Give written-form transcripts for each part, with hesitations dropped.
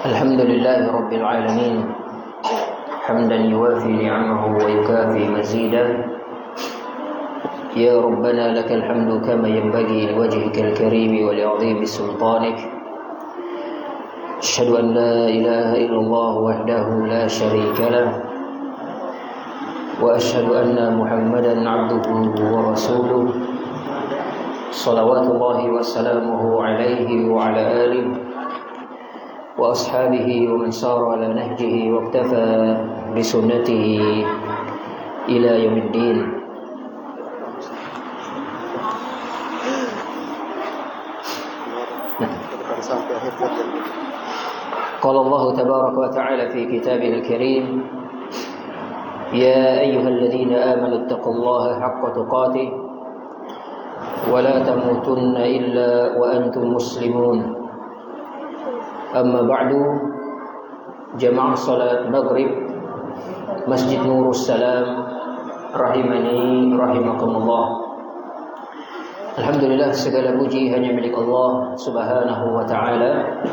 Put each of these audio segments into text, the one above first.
الحمد لله رب العالمين حمدا يوافي نعمه ويكافي مزيدا يا ربنا لك الحمد كما ينبغي لوجهك الكريم ولعظيم سلطانك أشهد أن لا إله إلا الله وحده لا شريك له وأشهد أن محمدا عبده ورسوله صلوات الله وسلامه عليه وعلى آله وأصحابه ومن سار على نهجه واقتفى بسنته إلى يوم الدين. قال الله تبارك وتعالى في كتابه الكريم يا أيها الذين آمنوا اتقوا الله حق تقاته ولا تموتن إلا وأنتم مسلمون. أما بعد جماعة صلاة مغرب Masjid Nurus Salam rahimani rahimakumullah. Alhamdulillah, segala puji hanya milik Allah Subhanahu wa taala.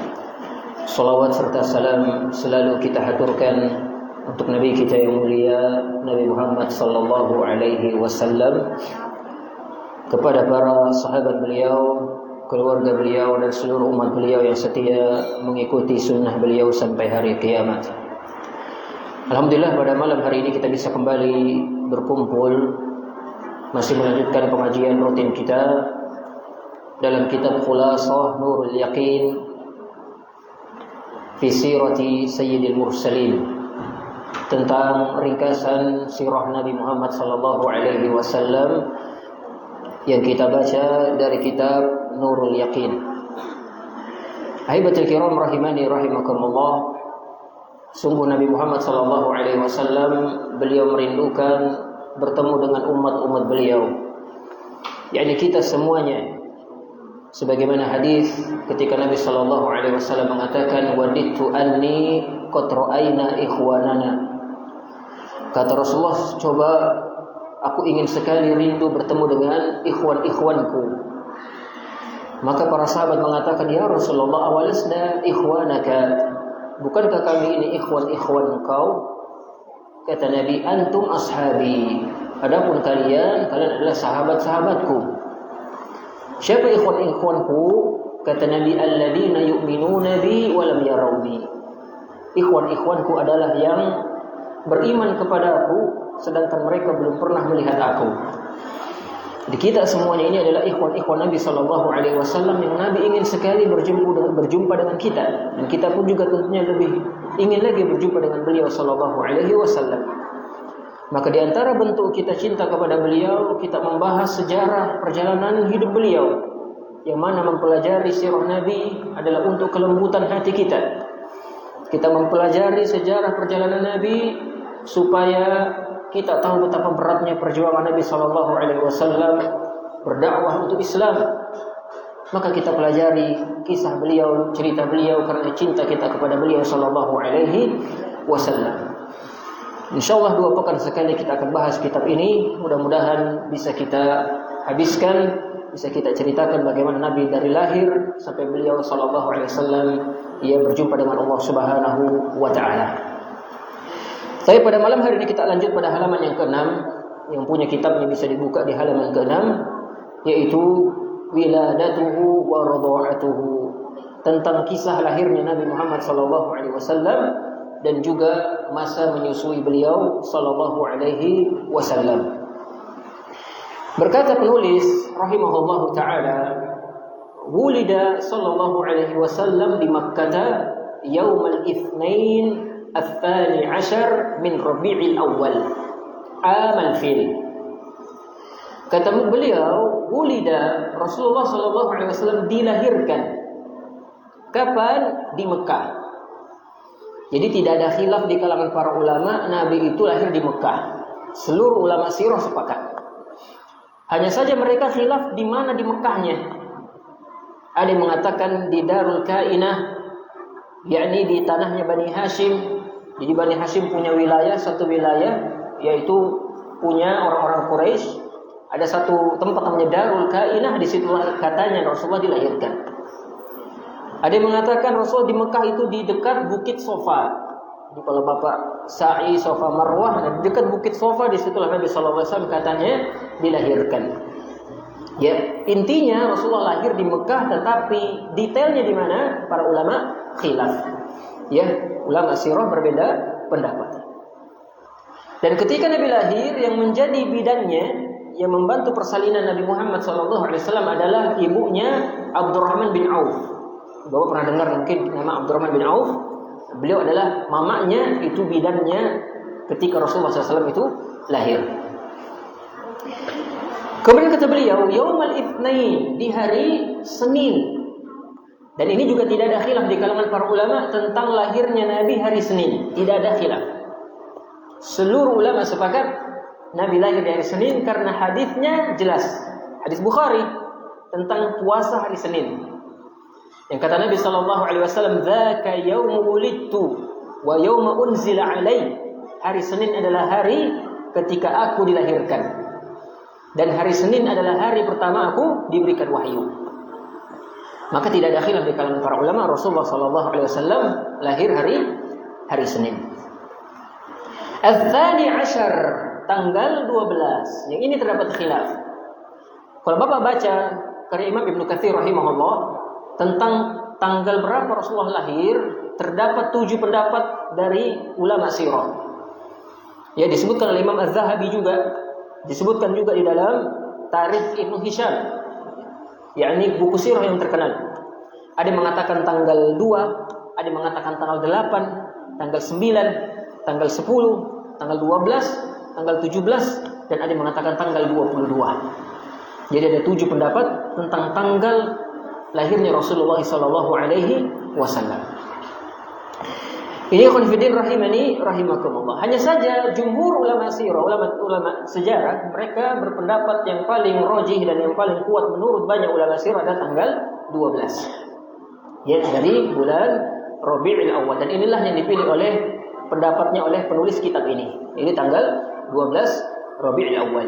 Salawat serta salam selalu kita haturkan untuk Nabi kita yang mulia Nabi Muhammad sallallahu alaihi wasallam, kepada para sahabat beliau, keluarga beliau dan seluruh umat beliau yang setia mengikuti sunnah beliau sampai hari kiamat. Alhamdulillah, pada malam hari ini kita bisa kembali berkumpul, masih melanjutkan pengajian rutin kita dalam kitab Khulasah Nurul Yaqin fi Sirati Sayyidil Mursalin, tentang ringkasan sirah Nabi Muhammad sallallahu alaihi wasallam yang kita baca dari kitab Nurul Yaqin. Ahibatul kiram rahimani rahimakumullah. Sungguh Nabi Muhammad sallallahu alaihi wasallam beliau merindukan bertemu dengan umat-umat beliau, yakni kita semuanya. Sebagaimana hadis ketika Nabi sallallahu alaihi wasallam mengatakan wadittu anni qad ra'ayna ikhwanana. Kata Rasulullah, coba aku ingin sekali rindu bertemu dengan ikhwan-ikhwanku. Maka para sahabat mengatakan, ya Rasulullah, awalasna ikhwanaka, bukankah kami ini ikhwan-ikhwan engkau? Kata Nabi, antum ashabi, adapun kalian adalah sahabat-sahabatku. Siapa ikhwan-ikhwanku? Kata Nabi, alladzina yu'minuna bi wa lam yarawni. Ikhwan-ikhwanku adalah yang beriman kepadaku sedangkan mereka belum pernah melihat aku. Jadi kita semuanya ini adalah ikhwan-ikhwan Nabi sallallahu alaihi wasallam yang Nabi ingin sekali berjumpa dengan kita, dan kita pun juga tentunya lebih ingin lagi berjumpa dengan beliau sallallahu alaihi wasallam. Maka di antara bentuk kita cinta kepada beliau, kita membahas sejarah perjalanan hidup beliau, yang mana mempelajari sirah Nabi adalah untuk kelembutan hati kita. Kita mempelajari sejarah perjalanan Nabi supaya kita tahu betapa beratnya perjuangan Nabi sallallahu alaihi wasallam berdakwah untuk Islam. Maka kita pelajari kisah beliau, cerita beliau, karena cinta kita kepada beliau sallallahu alaihi wasallam. Insyaallah 2 pekan sekali kita akan bahas kitab ini. Mudah-mudahan bisa kita habiskan, bisa kita ceritakan bagaimana Nabi dari lahir sampai beliau sallallahu alaihi wasallam ia berjumpa dengan Allah Subhanahu wa taala. Tapi pada malam hari ini kita lanjut pada halaman yang ke-6. Yang punya kitabnya bisa dibuka di halaman ke-6, yaitu wiladatuhu wa radha'atuhu, tentang kisah lahirnya Nabi Muhammad sallallahu alaihi wasallam dan juga masa menyusui beliau sallallahu alaihi wasallam. Berkata penulis rahimahullahu taala, wulida sallallahu alaihi wasallam di Makkah yaumal itsnain الثاني عشر من ربيع الأول عام الفيل. Kata beliau, wulida, Rasulullah sallallahu alaihi wasallam dilahirkan. Kapan? Di Mekah. Jadi tidak ada khilaf di kalangan para ulama, Nabi itu lahir di Mekah. Seluruh ulama sirah sepakat. Hanya saja mereka khilaf di mana di Mekahnya. Ada yang mengatakan di Darul Kainah, yakni di tanahnya Bani Hashim. Jadi Bani Hashim punya wilayah, satu wilayah, yaitu punya orang-orang Quraisy. Ada satu tempat namanya Darul Kainah, di situ katanya Rasulullah dilahirkan. Ada yang mengatakan Rasul di Mekah itu di dekat Bukit Sofa. Jadi kalau Bapak sa'i Sofa Marwah, di dekat Bukit Sofa, di situlah Nabi sallallahu alaihi wasallam katanya dilahirkan. Ya, intinya Rasulullah lahir di Mekah, tetapi detailnya di mana para ulama khilaf. Ya, ulama sirah berbeda pendapat. Dan ketika Nabi lahir, yang menjadi bidannya, yang membantu persalinan Nabi Muhammad SAW adalah ibunya Abdurrahman bin Auf. Bapak pernah dengar mungkin nama Abdurrahman bin Auf. Beliau adalah mamanya, itu bidannya ketika Rasulullah SAW itu lahir. Kemudian kata beliau, Yaumal Itsnain, di hari Senin. Dan ini juga tidak ada khilaf di kalangan para ulama tentang lahirnya Nabi hari Senin. Tidak ada khilaf. Seluruh ulama sepakat Nabi lahir di hari Senin karena hadisnya jelas. Hadis Bukhari tentang puasa hari Senin. Yang kata Nabi SAW, "Dzaka yaumu wulidtu wa yauma unzila alai." Hari Senin adalah hari ketika aku dilahirkan. Dan hari Senin adalah hari pertama aku diberikan wahyu. Maka tidak ada khilaf di kalangan para ulama, Rasulullah SAW lahir hari Senin. Al-Thani Ashar, tanggal 12. Yang ini terdapat khilaf. Kalau Bapak baca karya Imam Ibnu Katsir rahimahullah tentang tanggal berapa Rasulullah lahir, terdapat 7 pendapat dari ulama sirah. Ya, disebutkan oleh Imam Az-Zahabi juga, disebutkan juga di dalam Tarikh Ibnu Hisham, yakni buku sirah yang terkenal. Ada yang mengatakan tanggal 2, ada yang mengatakan tanggal 8, tanggal 9, tanggal 10, tanggal 12, tanggal 17, dan ada yang mengatakan tanggal 22. Jadi ada 7 pendapat tentang tanggal lahirnya Rasulullah SAW. Ini konfidin rahimani rahimakumullah. Hanya saja jumhur ulama sirah, ulama sejarah, mereka berpendapat yang paling rajih dan yang paling kuat menurut banyak ulama sirah adalah tanggal 12. Ya, dari bulan Rabiul Awal, dan inilah yang dipilih oleh pendapatnya oleh penulis kitab ini. Ini tanggal 12 Rabiul Awal.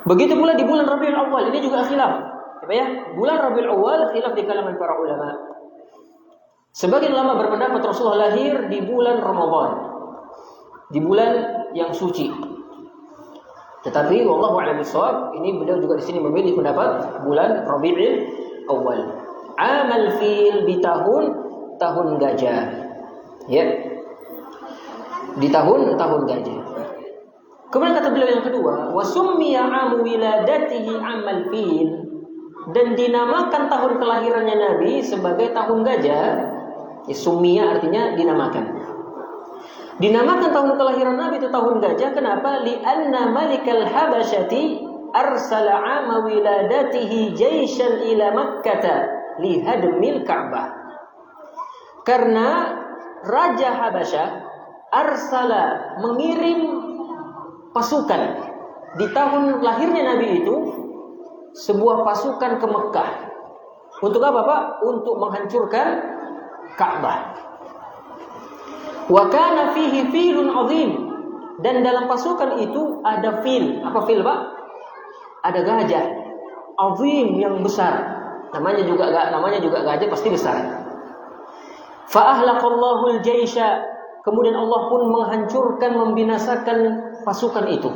Begitu pula di bulan Rabiul Awal, ini juga khilaf. Ya, bulan Rabiul Awal khilaf di kalangan para ulama. Sebagian ulama berpendapat Rasulullah lahir di bulan Ramadan, di bulan yang suci. Tetapi wallahu a'lam bishawab, ini beliau juga di sini memilih pendapat bulan Rabiul Awal. Amal fil, di tahun gajah. Ya. Di tahun gajah. Kemudian kata beliau yang kedua, wa summiya 'amu wiladatihi amal fil, dan dinamakan tahun kelahirannya Nabi sebagai tahun gajah. Summiya artinya dinamakan. Dinamakan tahun kelahiran Nabi itu tahun gajah. Kenapa? Li'anna malikal habasyati arsala 'ama wiladatihi jaishan ila Makkah lihadmil Ka'bah. Karena Raja Habasyah arsala, mengirim pasukan di tahun lahirnya Nabi itu, sebuah pasukan ke Mekah. Untuk apa, Pak? Untuk menghancurkan Ka'bah. Wa kana fihi filun 'azim, dan dalam pasukan itu ada fil. Apa fil, Pak? Ada gajah 'azim yang besar. Namanya juga gajah, pasti besar. Fa ahlaqallahu al-jaisha, kemudian Allah pun menghancurkan, membinasakan pasukan itu.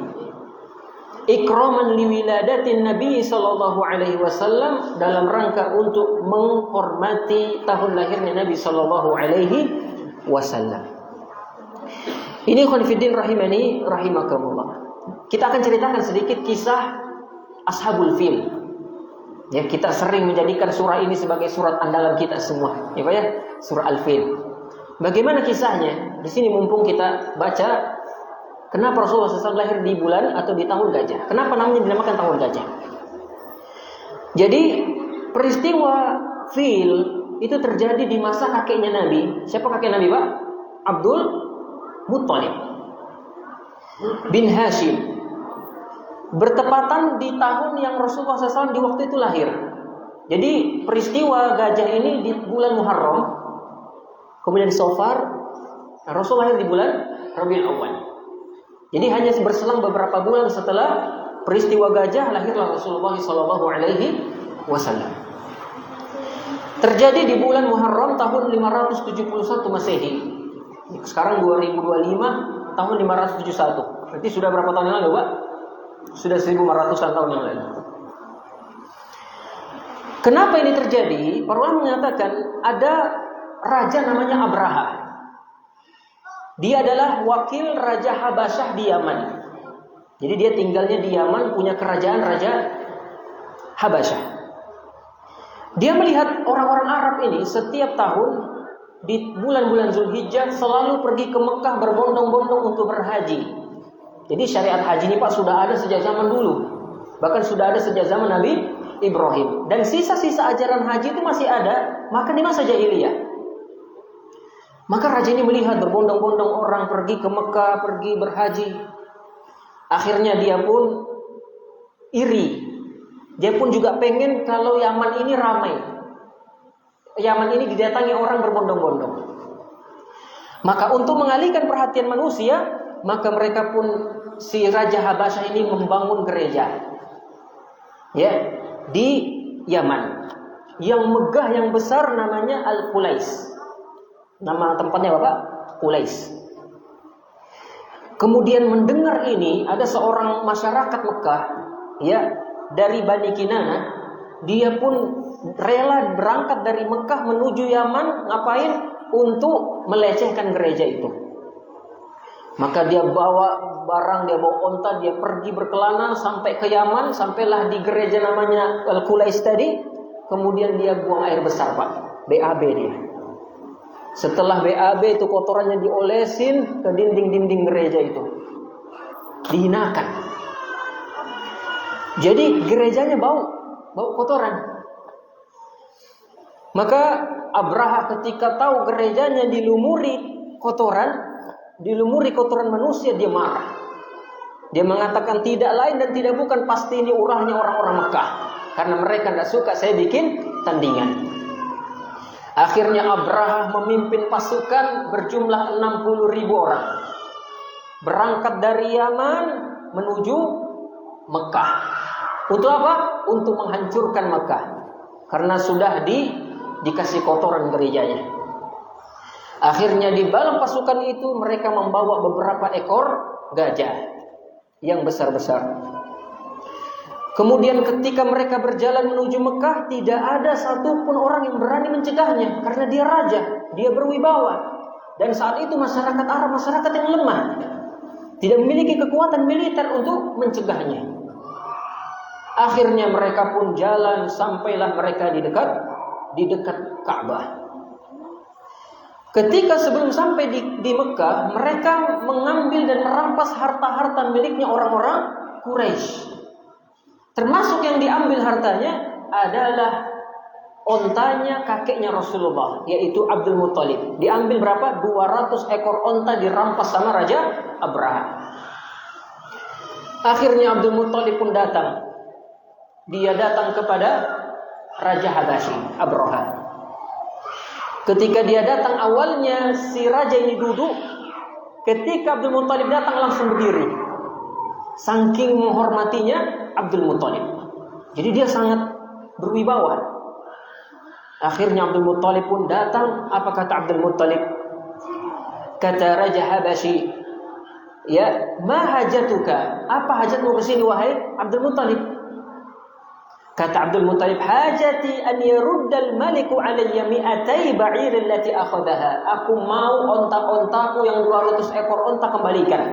Ikraman liwiladatin Nabi sallallahu alaihi wasallam, dalam rangka untuk menghormati tahun lahirnya Nabi sallallahu alaihi wasallam. Ini khonfidin rahimani rahimakumullah. Kita akan ceritakan sedikit kisah Ashabul Fil. Ya, kita sering menjadikan surah ini sebagai surat andalan kita semua. Ya, Pak ya, surah Al-Fil. Bagaimana kisahnya? Di sini mumpung kita baca kenapa Rasulullah SAW lahir di bulan atau di tahun gajah? Kenapa namanya dinamakan tahun gajah? Jadi peristiwa Fil itu terjadi di masa kakeknya Nabi. Siapa kakek Nabi, Pak? Abdul Muttalib bin Hashim. Bertepatan di tahun yang Rasulullah SAW di waktu itu lahir. Jadi peristiwa gajah ini di bulan Muharram, kemudian Safar. Rasul lahir di bulan Rabiul Awal. Jadi hanya berselang beberapa bulan setelah peristiwa gajah, lahirlah Rasulullah SAW. Terjadi di bulan Muharram tahun 571 Masehi. Sekarang 2025, tahun 571. Berarti sudah berapa tahun yang lalu, Pak? Sudah 1400-an tahun yang lalu. Kenapa ini terjadi? Para ulama menyatakan ada raja namanya Abraha. Dia adalah wakil Raja Habasyah di Yaman. Jadi dia tinggalnya di Yaman, punya kerajaan Raja Habasyah. Dia melihat orang-orang Arab ini setiap tahun di bulan-bulan Zulhijjah selalu pergi ke Mekah berbondong-bondong untuk berhaji. Jadi syariat haji ini Pak sudah ada sejak zaman dulu. Bahkan sudah ada sejak zaman Nabi Ibrahim. Dan sisa-sisa ajaran haji itu masih ada, maka di masa jahiliyah. Maka raja ini melihat berbondong-bondong orang pergi ke Mekah, pergi berhaji. Akhirnya dia pun iri. Dia pun juga pengen kalau Yaman ini ramai. Yaman ini didatangi orang berbondong-bondong. Maka untuk mengalihkan perhatian manusia, maka mereka pun si Raja Habasyah ini membangun gereja. Ya, di Yaman. Yang megah yang besar namanya Al-Qulais. Nama tempatnya apa, Pak? Qulais. Kemudian mendengar ini ada seorang masyarakat Mekah, ya, dari Bani Kinanah, dia pun rela berangkat dari Mekah menuju Yaman, ngapain? Untuk melecehkan gereja itu. Maka dia bawa barang, dia bawa onta, dia pergi berkelana sampai ke Yaman, sampailah di gereja namanya Al-Qulais tadi. Kemudian dia buang air besar, Pak. BAB dia. Setelah BAB itu kotorannya diolesin ke dinding-dinding gereja itu. Dihinakan. Jadi gerejanya bau kotoran. Maka Abraha ketika tahu gerejanya dilumuri kotoran manusia, dia marah. Dia mengatakan tidak lain dan tidak bukan, pasti ini ulahnya orang-orang Mekah. Karena mereka tidak suka saya bikin tandingan. Akhirnya Abraha memimpin pasukan berjumlah 60.000 orang. Berangkat dari Yaman menuju Mekah. Untuk apa? Untuk menghancurkan Mekah. Karena sudah dikasih kotoran gerejanya. Akhirnya di dalam pasukan itu mereka membawa beberapa ekor gajah yang besar-besar. Kemudian ketika mereka berjalan menuju Mekah, tidak ada satupun orang yang berani mencegahnya. Karena dia raja, dia berwibawa. Dan saat itu masyarakat Arab, masyarakat yang lemah, tidak memiliki kekuatan militer untuk mencegahnya. Akhirnya mereka pun jalan sampailah mereka di dekat Ka'bah. Ketika sebelum sampai di Mekah, mereka mengambil dan merampas harta-harta miliknya orang-orang Quraisy. Termasuk yang diambil hartanya adalah ontanya kakeknya Rasulullah, yaitu Abdul Muttalib. Diambil berapa? 200 ekor onta dirampas sama Raja Abraha. Akhirnya Abdul Muttalib pun datang. Dia datang kepada Raja Habasyah, Abraha. Ketika dia datang, awalnya si raja ini duduk. Ketika Abdul Muttalib datang langsung berdiri. Saking menghormatinya Abdul Muttalib. Jadi dia sangat berwibawa. Akhirnya Abdul Muttalib pun datang. Apa kata Abdul Muttalib? Kata Raja Habasyi, ya, ma hajatuka? Apa hajatmu kesini wahai Abdul Muttalib? Kata Abdul Muttalib, hajati an yaruddal maliku alayya mi'atai ba'ir allati akhadaha. Aku mau onta-ontaku yang 200 ekor onta kembalikan.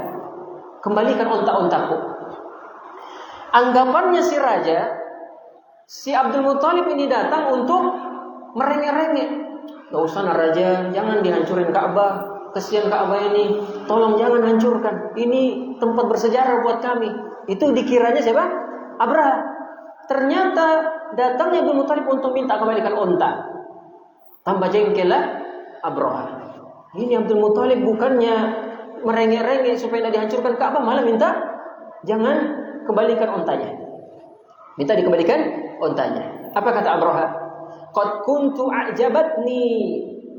Kembalikan onta-ontaku. Anggapannya si raja, si Abdul Muttalib ini datang untuk merengek-rengek. Gak usah raja, jangan dihancurin Ka'bah. Kesian Ka'bah ini, tolong jangan hancurkan. Ini tempat bersejarah buat kami. Itu dikiranya siapa? Abraha. Ternyata datangnya Abdul Muttalib untuk minta kembalikan onta. Tambah jengkellah Abraha. Ini Abdul Muttalib bukannya merengek-rengek supaya tidak dihancurkan Ka'bah, malah minta jangan kembalikan ontanya. Minta dikembalikan ontanya. Apa kata Abraha? Qad kuntu a'jabatni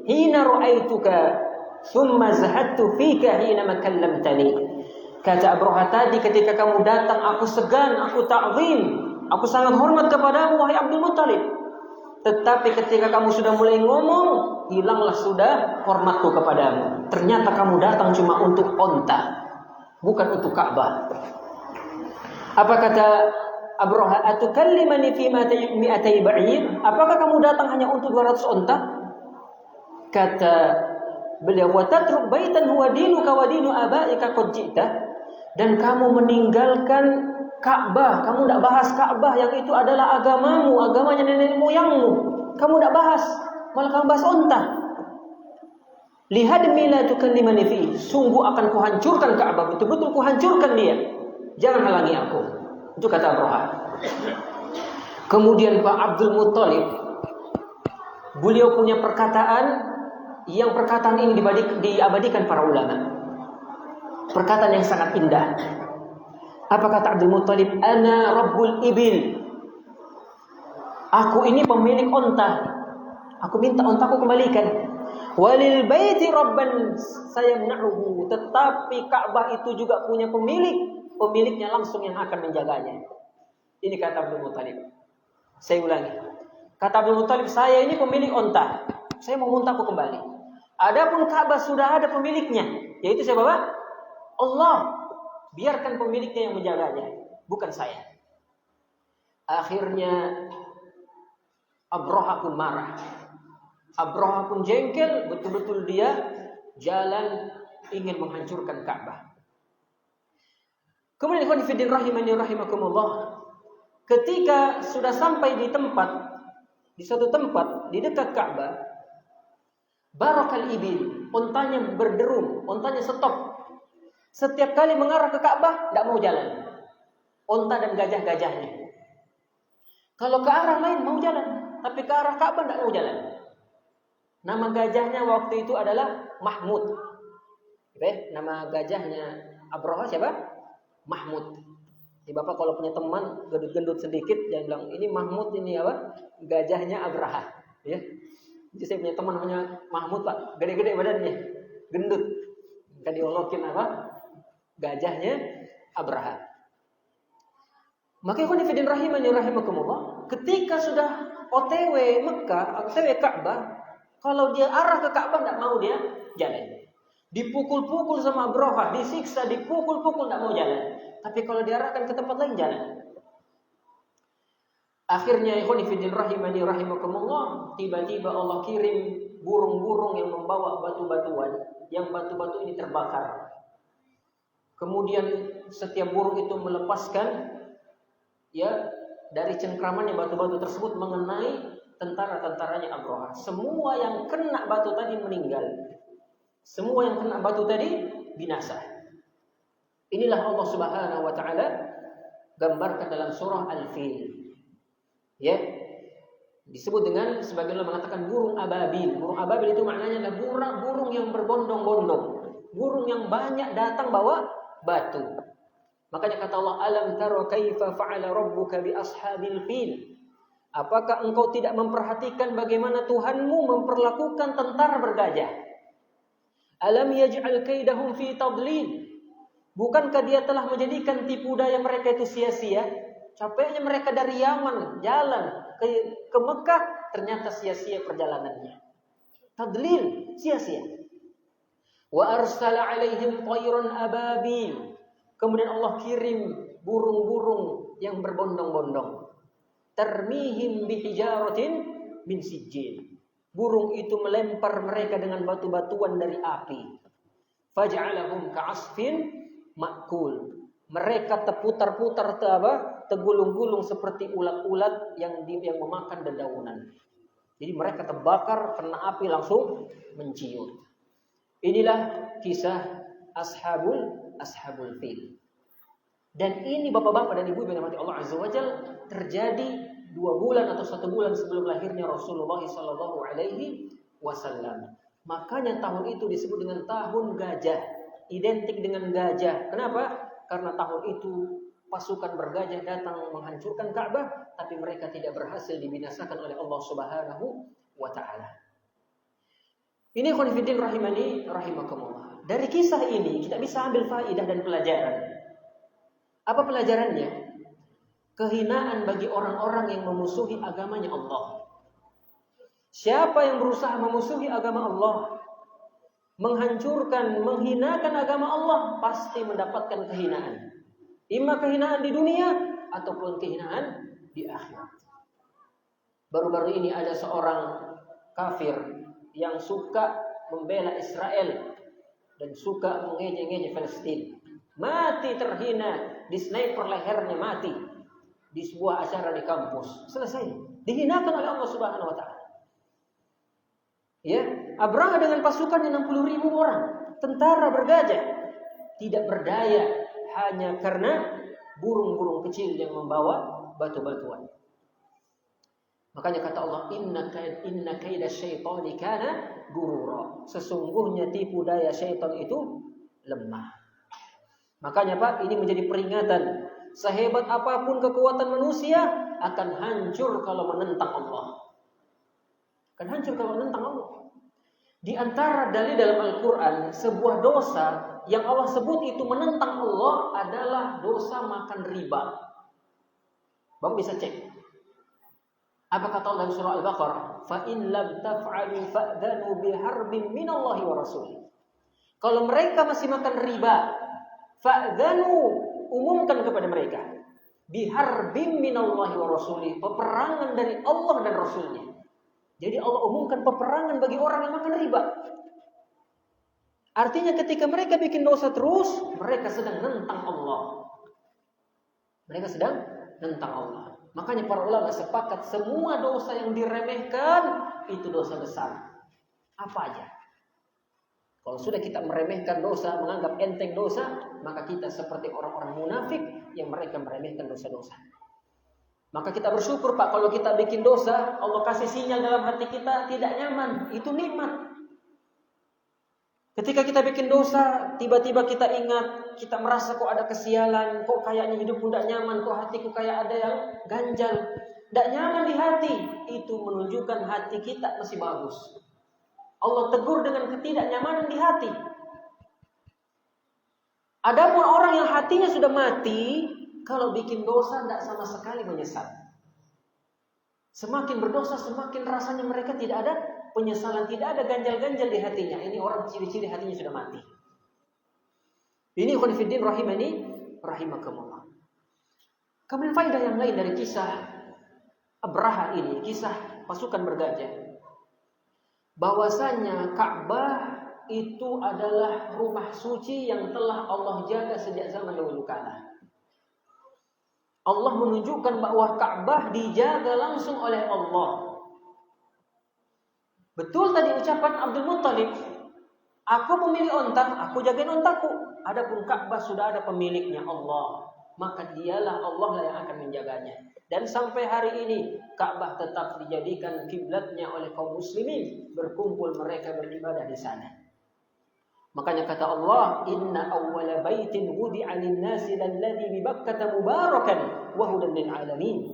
hina ra'aituka thumma zahadtu fika hina makallamtani. Kata Abraha, tadi ketika kamu datang aku segan, aku ta'zim. Aku sangat hormat kepadamu wahai Abdul Muttalib. Tetapi ketika kamu sudah mulai ngomong, hilanglah sudah hormatku kepadamu. Ternyata kamu datang cuma untuk onta, bukan untuk Ka'bah. Apa kata Abraha? Atukallimani fi mi'atai ba'ir? Apakah kamu datang hanya untuk 200 onta? Kata beliau, wa tatruk baitan huwa dinuka wa dinu abaika qad ji'ta. Dan kamu meninggalkan Ka'bah, kamu tidak bahas Ka'bah yang itu adalah agamamu, agamanya nenek moyangmu. Kamu tidak bahas, malah kamu bahas onta. Lihadmi la tukallimani fi. Sungguh akan kuhancurkan Ka'bah, betul-betul kuhancurkan dia. Jangan halangi aku. Itu kata Abraha. Kemudian Pak Abdul Muttalib, beliau punya perkataan yang perkataan ini diabadikan para ulama. Perkataan yang sangat indah. Apa kata Abdul Muttalib? Ana rabbul ibil. Aku ini pemilik onta. Aku minta ontaku kembalikan. Walil baiti rabban sayamna'uhu. Tetapi Ka'bah itu juga punya pemilik. Pemiliknya langsung yang akan menjaganya. Ini kata Abdul Muttalib. Saya ulangi. Kata Abdul Muttalib, saya ini pemilik onta. Saya mau ontaku kembali. Adapun Ka'bah sudah ada pemiliknya. Yaitu siapa, Pak? Allah. Biarkan pemiliknya yang menjaganya, bukan saya. Akhirnya Abraha pun marah. Abraha pun jengkel, betul-betul dia jalan ingin menghancurkan Ka'bah. Kemudian ikhwan fillah rahimani rahimakumullah, ketika sudah sampai di suatu tempat di dekat Ka'bah, barakal ibil, ontanya berderum, ontanya stop. Setiap kali mengarah ke Ka'bah, tidak mau jalan. Onta dan gajah-gajahnya. Kalau ke arah lain mau jalan, tapi ke arah Ka'bah tidak mau jalan. Nama gajahnya waktu itu adalah Mahmud. Nama gajahnya Abraha siapa? Mahmud. Jadi Bapak kalau punya teman gendut-gendut sedikit, jangan bilang ini Mahmud, ini apa? Gajahnya Abraha. Ya. Jadi saya punya teman namanya Mahmud, Pak. Gede-gede badannya, gendut. Kan diolokin apa? Gajahnya Abraha. Maka ikhwan fillah rahimani rahimakumullah, ketika sudah OTW Mekah, OTW Ka'bah, kalau dia arah ke Ka'bah tidak mau dia jalan. Dipukul-pukul sama Abraha, disiksa, dipukul-pukul tidak mau jalan. Tapi kalau diarahkan ke tempat lain jalan. Akhirnya ikhwan fillah rahimani rahimakumullah, tiba-tiba Allah kirim burung-burung yang membawa batu-batuan, yang batu-batu ini terbakar. Kemudian setiap burung itu melepaskan dari cengkramannya batu-batu tersebut mengenai tentara-tentaranya Abraha. Semua yang kena batu tadi meninggal. Semua yang kena batu tadi binasa. Inilah Allah Subhanahu wa taala gambarkan dalam surah Al-Fil. Ya. Disebut dengan sebagian orang mengatakan burung ababil. Burung ababil itu maknanya adalah burung yang berbondong-bondong. Burung yang banyak datang bawa batu. Makanya kata Allah, alam taro kaifa fa'ala rabbuka bi ashabil fil. Apakah engkau tidak memperhatikan bagaimana Tuhanmu memperlakukan tentara bergajah? Alam yaj'al kaidahum fi tadlil. Bukankah dia telah menjadikan tipu daya mereka itu sia-sia? Capeknya mereka dari Yaman jalan ke Mekah, ternyata sia-sia perjalanannya. Tadlil, sia-sia. Wa arsala alaihim tayran ababil. Kemudian Allah kirim burung-burung yang berbondong-bondong. Tarmihim bihijaratin min sijil. Burung itu melempar mereka dengan batu-batuan dari api. Faj'alahum ka'asfin ma'kul. Mereka terputar-putar tergulung-gulung seperti ulat-ulat yang memakan dedaunan. Jadi mereka terbakar kena api langsung menciut. Inilah kisah ashabul fil. Dan ini bapak-bapak dan ibu yang dirahmati Allah Azza wa Jalla terjadi 2 bulan atau 1 bulan sebelum lahirnya Rasulullah sallallahu alaihi wasallam. Makanya tahun itu disebut dengan tahun gajah, identik dengan gajah. Kenapa? Karena tahun itu pasukan bergajah datang menghancurkan Ka'bah, tapi mereka tidak berhasil dibinasakan oleh Allah Subhanahu wa taala. Ini khonifidin rahimani rahimakumullah. Dari kisah ini kita bisa ambil faidah dan pelajaran. Apa pelajarannya? Kehinaan bagi orang-orang yang memusuhi agamanya Allah. Siapa yang berusaha memusuhi agama Allah, menghancurkan, menghinakan agama Allah, pasti mendapatkan kehinaan. Ima kehinaan di dunia ataupun kehinaan di akhirat. Baru-baru ini ada seorang kafir yang suka membela Israel dan suka mengejek-ngejek Palestina. Mati terhina, di sniper lehernya mati di sebuah acara di kampus. Selesai. Dihinakan oleh Allah Subhanahu wa taala. Ya, Abraha dengan pasukannya 60.000 orang, tentara bergajah, tidak berdaya hanya karena burung-burung kecil yang membawa batu-batuan. Makanya kata Allah, inna kaida syaitani kana gurura. Sesungguhnya tipu daya syaitan itu lemah. Makanya Pak, ini menjadi peringatan. Sehebat apapun kekuatan manusia akan hancur kalau menentang Allah. Akan hancur kalau menentang Allah. Di antara dalil dalam Al-Quran, sebuah dosa yang Allah sebut itu menentang Allah adalah dosa makan riba. Bapak bisa cek. Apa kata Allah dalam surah Al-Baqarah? Fa in lam taf'alu fa'dhanu biharbin minallahi wa rasulih. Kalau mereka masih makan riba, fa'dhanu, umumkan kepada mereka, biharbin minallahi wa rasulih, peperangan dari Allah dan Rasulnya. Jadi Allah umumkan peperangan bagi orang yang makan riba. Artinya ketika mereka bikin dosa terus, mereka sedang nentang Allah. Mereka sedang nentang Allah. Makanya para ulama sepakat semua dosa yang diremehkan itu dosa besar. Apa aja? Kalau sudah kita meremehkan dosa, menganggap enteng dosa, maka kita seperti orang-orang munafik yang mereka meremehkan dosa-dosa. Maka kita bersyukur Pak, kalau kita bikin dosa, Allah kasih sinyal dalam hati kita tidak nyaman, itu nikmat. Ketika kita bikin dosa, tiba-tiba kita ingat, kita merasa kok ada kesialan, kok kayaknya hidupku tidak nyaman, kok hatiku kayak ada yang ganjal. Tidak nyaman di hati, itu menunjukkan hati kita masih bagus. Allah tegur dengan ketidaknyamanan di hati. Adapun orang yang hatinya sudah mati, kalau bikin dosa tidak sama sekali menyesal. Semakin berdosa, semakin rasanya mereka tidak ada penyesalan, tidak ada ganjal-ganjal di hatinya. Ini orang ciri-ciri hatinya sudah mati. Ini khonifuddin rahimani rahimakumullah. Kemudian faedah yang lain dari kisah Abraha ini, kisah pasukan bergajah, bahwasanya Ka'bah itu adalah rumah suci yang telah Allah jaga sejak zaman dahulu kala. Allah menunjukkan bahwa Ka'bah dijaga langsung oleh Allah. Betul tadi ucapan Abdul Muttalib, aku memilih onta, aku jagain ontaku. Adapun Ka'bah sudah ada pemiliknya Allah, maka dialah Allah lah yang akan menjaganya. Dan sampai hari ini Ka'bah tetap dijadikan kiblatnya oleh kaum muslimin, berkumpul mereka beribadah di sana. Makanya kata Allah, inna awwala baitin wudi'a lin-nasi lalladzi bi Bakkah mubarakan wa hudan lil alamin.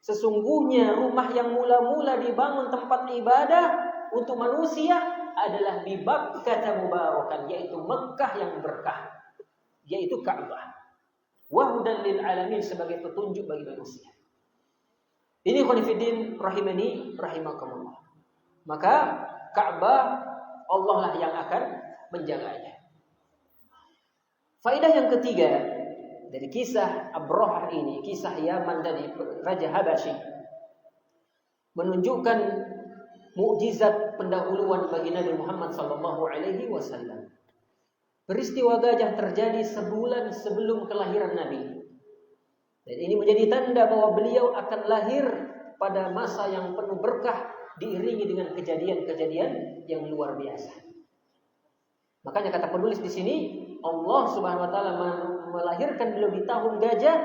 Sesungguhnya rumah yang mula-mula dibangun tempat ibadah untuk manusia adalah bi Bakkah mubarakan, yaitu Mekah yang berkah, yaitu Ka'bah. Wa hudan lil alamin, sebagai petunjuk bagi manusia. Ini khonifuddin rahimani rahimakumullah. Maka Ka'bah Allah lah yang akan menjaganya. Faedah yang ketiga dari kisah Abraha ini, kisah Yaman dari Raja Habasyi, menunjukkan mukjizat pendahuluan bagi Nabi Muhammad SAW. Peristiwa gajah terjadi sebulan sebelum kelahiran Nabi. Dan ini menjadi tanda bahwa beliau akan lahir pada masa yang penuh berkah, diiringi dengan kejadian-kejadian yang luar biasa. Makanya kata penulis di sini, Allah Subhanahu wa taala melahirkan beliau di tahun gajah,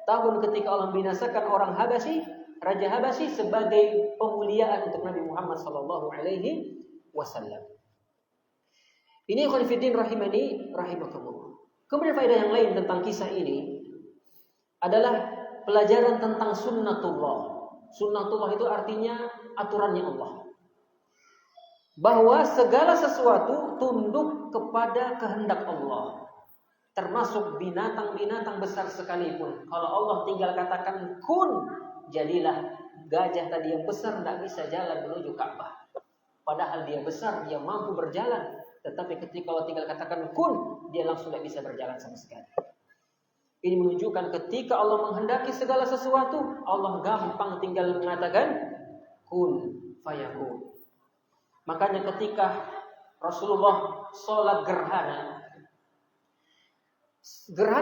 tahun ketika Allah binasakan orang Habasyi, Raja Habasyi, sebagai pemuliaan untuk Nabi Muhammad sallallahu alaihi wasallam. Ini khonifuddin rahimani rahimakumullah. Kemudian faedah yang lain tentang kisah ini adalah pelajaran tentang sunnatullah. Sunnatullah itu artinya aturannya Allah. Bahwa segala sesuatu tunduk kepada kehendak Allah, termasuk binatang-binatang besar sekalipun. Kalau Allah tinggal katakan kun, jadilah, gajah tadi yang besar tidak bisa jalan menuju Ka'bah. Padahal dia besar, dia mampu berjalan. Tetapi ketika Allah tinggal katakan kun, dia langsung tidak bisa berjalan sama sekali. Ini menunjukkan ketika Allah menghendaki segala sesuatu, Allah gampang tinggal mengatakan kun fayakun. Makanya ketika Rasulullah sholat gerhana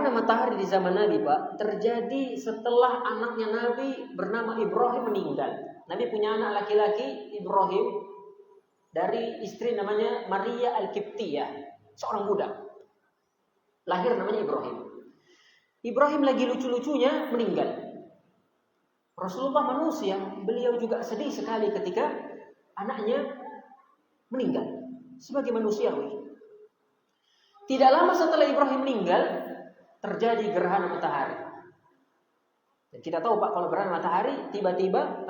matahari di zaman Nabi, Pak, terjadi setelah anaknya Nabi bernama Ibrahim meninggal. Nabi punya anak laki-laki Ibrahim dari istri namanya Maria Al-Qibtiyah, seorang budak. Lahir namanya Ibrahim. Ibrahim lagi lucu-lucunya meninggal. Rasulullah manusia, beliau juga sedih sekali ketika anaknya meninggal. Sebagai manusiawi. Tidak lama setelah Ibrahim meninggal, terjadi gerhana matahari. Dan kita tahu Pak, kalau gerhana matahari tiba-tiba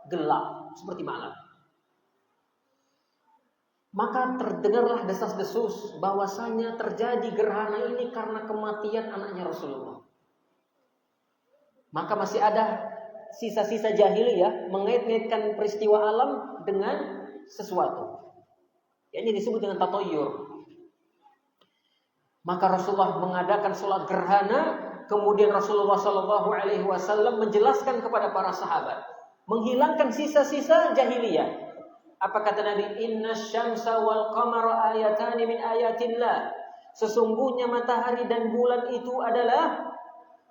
gelap seperti malam. Maka terdengarlah desas-desus bahwasanya terjadi gerhana ini karena kematian anaknya Rasulullah. Maka masih ada sisa-sisa jahiliyah mengait-ngaitkan peristiwa alam dengan sesuatu. Ini disebut dengan tatoyur. Maka Rasulullah mengadakan sholat gerhana, kemudian Rasulullah SAW menjelaskan kepada para sahabat, menghilangkan sisa-sisa jahiliyah. Apa kata Nabi? Inna syamsa wal qamara ayatani min ayatillah. Sesungguhnya matahari dan bulan itu adalah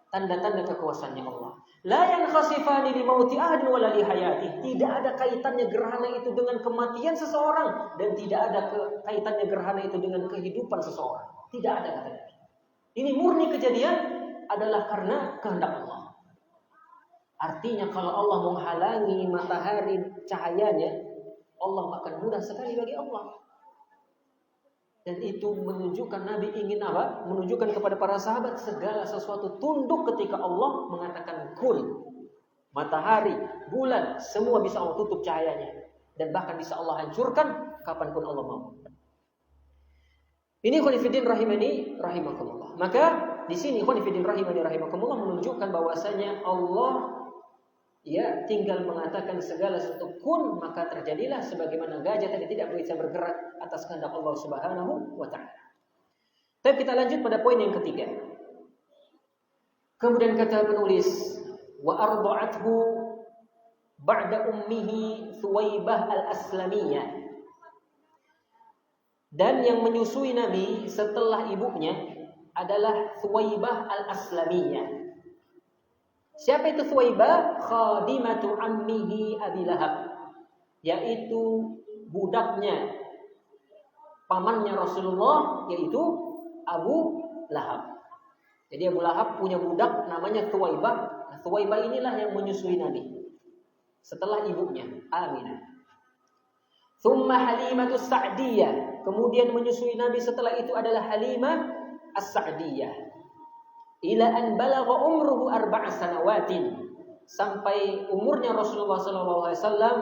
tanda-tanda kekuasaannya Allah. La yankhasifani li mauti ahadin wala li hayati. Tidak ada kaitannya gerhana itu dengan kematian seseorang, dan tidak ada kaitannya gerhana itu dengan kehidupan seseorang. Tidak ada, kata Nabi. Ini murni kejadian adalah karena kehendak Allah. Artinya kalau Allah menghalangi matahari cahayanya, Allah akan mudah sekali bagi Allah. Dan itu menunjukkan Nabi ingin apa? Menunjukkan kepada para sahabat segala sesuatu tunduk ketika Allah mengatakan kun. Matahari, bulan, semua bisa Allah tutup cahayanya. Dan bahkan bisa Allah hancurkan kapanpun Allah mau. Ini khonifidin rahimani rahimakumullah. Maka di sini khonifidin rahimani rahimakumullah menunjukkan bahwasanya Allah tinggal mengatakan segala sesuatu kun, maka terjadilah sebagaimana gajah tadi tidak bisa bergerak atas kehendak Allah Subhanahu wa taala. Tapi kita lanjut pada poin yang ketiga. Kemudian kata penulis, wa arda'athu ba'da ummihi Thuwaibah al-Aslamiyah. Dan yang menyusui Nabi setelah ibunya adalah Thuwaibah al-Aslamiyah. Siapa itu Thuwaibah? Khadimatu ammihi Abi Lahab, yaitu budaknya pamannya Rasulullah, yaitu Abu Lahab. Jadi Abu Lahab punya budak namanya Thuwaibah. Nah, Thuwaibah inilah yang menyusui Nabi setelah ibunya Aminah. Thumma Halimatus Sa'diyah. Kemudian menyusui Nabi setelah itu adalah Halimah As-Sa'diyah. Ila an balagha umruhu 4 sanawatin. Sampai umurnya Rasulullah SAW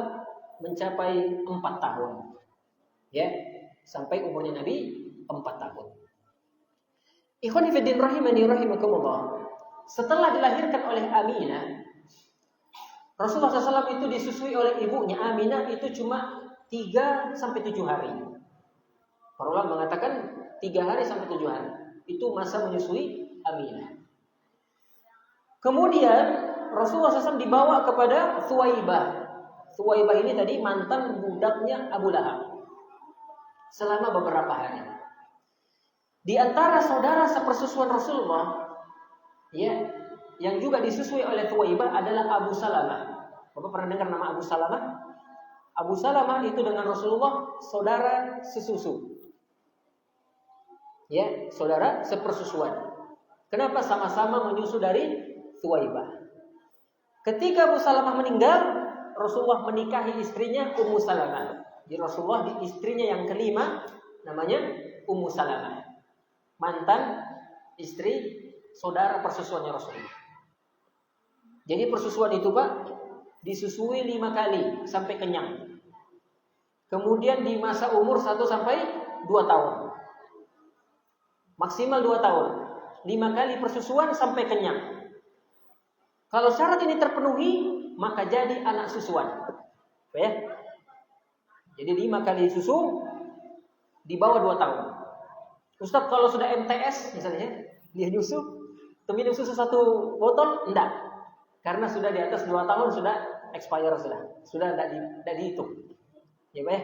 mencapai 4 tahun. Ya, sampai umurnya Nabi 4 tahun. Ikhwani fiddin rahimani rahimakumullah. Setelah dilahirkan oleh Aminah, Rasulullah SAW itu disusui oleh ibunya Aminah itu cuma 3 sampai 7 hari. Para ulama mengatakan 3 hari sampai 7 hari. Itu masa menyusui Aminah. Kemudian Rasulullah SAW dibawa kepada Thuwaibah. Thuwaibah ini tadi mantan budaknya Abu Lahab. Selama beberapa hari. Di antara saudara sepersusuan Rasulullah, yang juga disusui oleh Thuwaibah adalah Abu Salamah. Bapak pernah dengar nama Abu Salamah? Abu Salamah itu dengan Rasulullah saudara sesusu. Saudara sepersusuan. Kenapa? Sama-sama menyusu dari Thuwaibah. Ketika Abu Salamah meninggal, Rasulullah menikahi istrinya Ummu Salamah. Jadi Rasulullah di istrinya yang kelima namanya Ummu Salamah. Mantan istri saudara persusuannya Rasulullah. Jadi persusuan itu Pak disusui 5 kali sampai kenyang. Kemudian di masa umur 1 sampai 2 tahun. Maksimal 2 tahun. 5 kali persusuan sampai kenyang. Kalau syarat ini terpenuhi, maka jadi anak susuan. Ya. Jadi 5 kali susu di bawah 2 tahun. Ustaz, kalau sudah MTS misalnya, dia nyusu, minum susu 1 botol, enggak. Karena sudah di atas 2 tahun, sudah expire sudah tidak dihitung. Ya, Pak.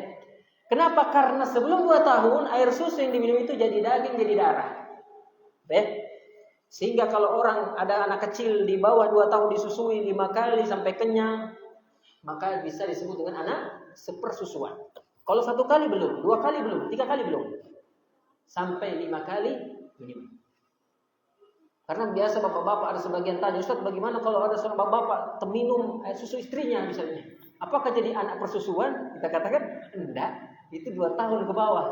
Kenapa? Karena sebelum 2 tahun air susu yang diminum itu jadi daging, jadi darah. Pak. Sehingga kalau orang ada anak kecil di bawah 2 tahun disusui 5 kali sampai kenyang, maka bisa disebut dengan anak sepersusuan. Kalau 1 kali belum, 2 kali belum, 3 kali belum, sampai 5 kali minimum. Karena biasa bapak-bapak ada sebagian tanya, Ustaz, bagaimana kalau ada seorang bapak terminum susu istrinya misalnya? Apakah jadi anak persusuan? Kita katakan, enggak. Itu 2 tahun ke bawah.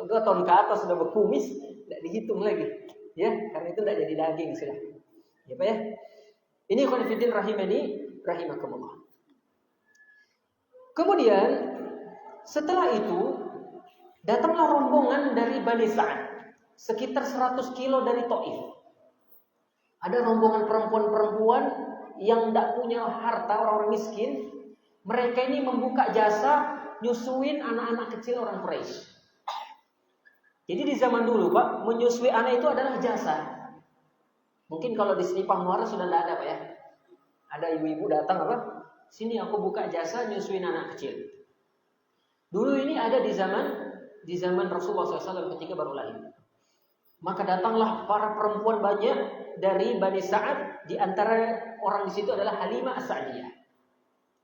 2 tahun ke atas sudah berkumis, tidak dihitung lagi. Ya, karena itu tidak jadi daging sudah. Ya, Pak ya. Ini khonifidin rahimani rahimakumullah. Kemudian setelah itu datanglah rombongan dari Bani Sa'ad, sekitar 100 kilo dari Taif. Ada rombongan perempuan-perempuan yang tidak punya harta, orang-orang miskin. Mereka ini membuka jasa nyusuin anak-anak kecil orang Quraisy. Jadi di zaman dulu, Pak, menyusui anak itu adalah jasa. Mungkin kalau di sini Muara sudah tidak ada, Pak ya. Ada ibu-ibu datang apa? Sini aku buka jasa nyusuin anak kecil. Dulu ini ada di zaman Rasulullah SAW ketika baru lahir. Maka datanglah para perempuan banyak dari Bani Sa'ad. Di antara orang di situ adalah Halimah As-Sa'diyah.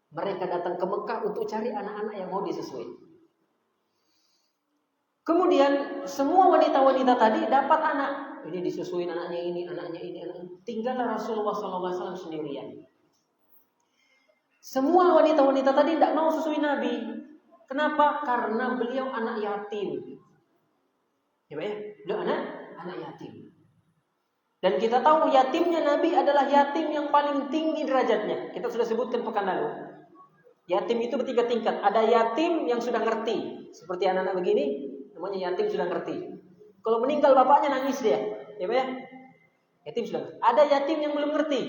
Mereka datang ke Mekah untuk cari anak-anak yang mau disusui. Kemudian semua wanita-wanita tadi dapat anak. Ini disusuin anaknya ini, anaknya ini, anaknya. Tinggallah Rasulullah SAW sendirian. Semua wanita-wanita tadi tidak mau susui Nabi. Kenapa? Karena beliau anak yatim. Ya, Pak ya? Beliau anak yatim. Dan kita tahu yatimnya Nabi adalah yatim yang paling tinggi derajatnya. Kita sudah sebutkan pekan lalu. Yatim itu bertiga tingkat. Ada yatim yang sudah ngerti. Seperti anak-anak begini, namanya yatim sudah ngerti. Kalau meninggal bapaknya nangis dia. Ya, Pak ya? Yatim sudah ngerti. Ada yatim yang belum ngerti.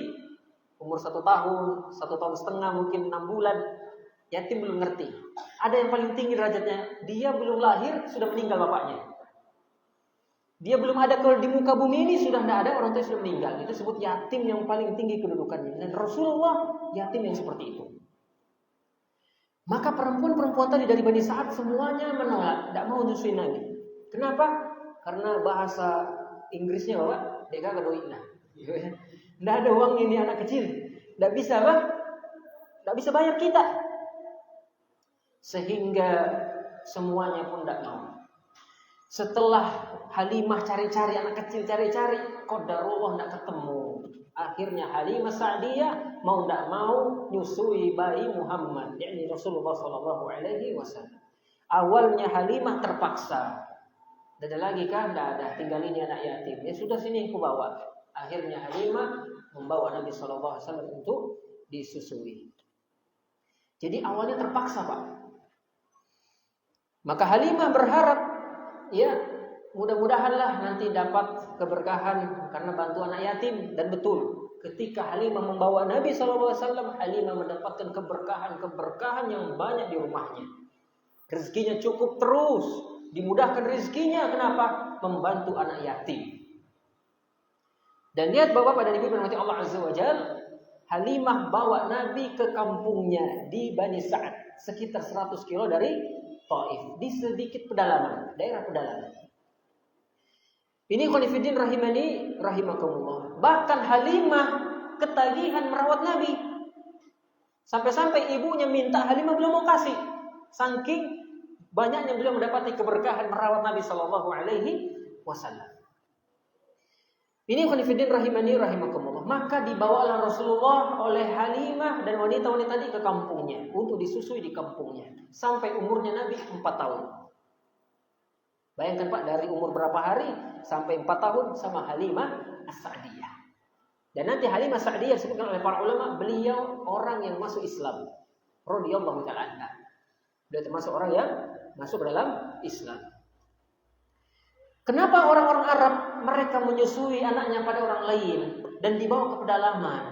Umur 1 tahun, 1 tahun setengah, mungkin 6 bulan. Yatim belum ngerti. Ada yang paling tinggi derajatnya. Dia belum lahir, sudah meninggal bapaknya. Dia belum ada kalau di muka bumi ini sudah tidak ada, orang tua sudah meninggal. Itu disebut yatim yang paling tinggi kedudukannya. Dan Rasulullah yatim yang seperti itu. Maka perempuan-perempuan tadi dari Bani Sa'ad semuanya menolak, tidak mau nyusuin Nabi. Kenapa? Karena bahasa Inggrisnya Bapak, deka kedoina. Tidak ada uang ini anak kecil, tidak bisa Pak, tidak bisa bayar kita. Sehingga semuanya pun tidak mau. Setelah Halimah cari-cari anak kecil, cari-cari, qadarullah tidak ketemu. Akhirnya Halimah Sa'diyah mau tidak mau nyusui bayi Muhammad, yakni Rasulullah SAW. Awalnya Halimah terpaksa. Tidak ada lagi kah? Tidak ada. Tinggal ini anak yatim. Ya sudah, sini aku bawa. Akhirnya Halimah membawa Nabi SAW untuk disusui. Jadi awalnya terpaksa, Pak. Maka Halimah berharap, ya mudah-mudahanlah nanti dapat keberkahan karena bantu anak yatim. Dan betul, ketika Halimah membawa Nabi SAW, Halimah mendapatkan keberkahan yang banyak di rumahnya. Rezekinya cukup terus, dimudahkan rezekinya. Kenapa? Membantu anak yatim. Dan lihat Bapak dan Ibu berarti Allah Azza wa Jalla, Halimah bawa Nabi ke kampungnya di Bani Sa'ad, sekitar 100 kilo dari Taif, di sedikit pedalaman, daerah pedalaman. Ini khonifidin rahimani rahimakumullah. Bahkan Halimah ketagihan merawat Nabi. Sampai-sampai ibunya minta, Halimah belum mau kasih. Saking banyaknya beliau mendapati keberkahan merawat Nabi sallallahu alaihi wasallam. Ini khonifidin rahimani rahimakumullah. Maka dibawalah Rasulullah oleh Halimah dan wanita-wanita tadi ke kampungnya untuk disusui di kampungnya sampai umurnya Nabi 4 tahun. Bayangkan Pak, dari umur berapa hari sampai 4 tahun sama Halimah As-Sa'diyah. Dan nanti Halimah As-Sa'diyah disebutkan oleh para ulama, beliau orang yang masuk Islam. Radhiyallahu ta'ala anha. Beliau termasuk orang yang masuk dalam Islam. Kenapa orang-orang Arab mereka menyusui anaknya pada orang lain dan dibawa ke pedalaman?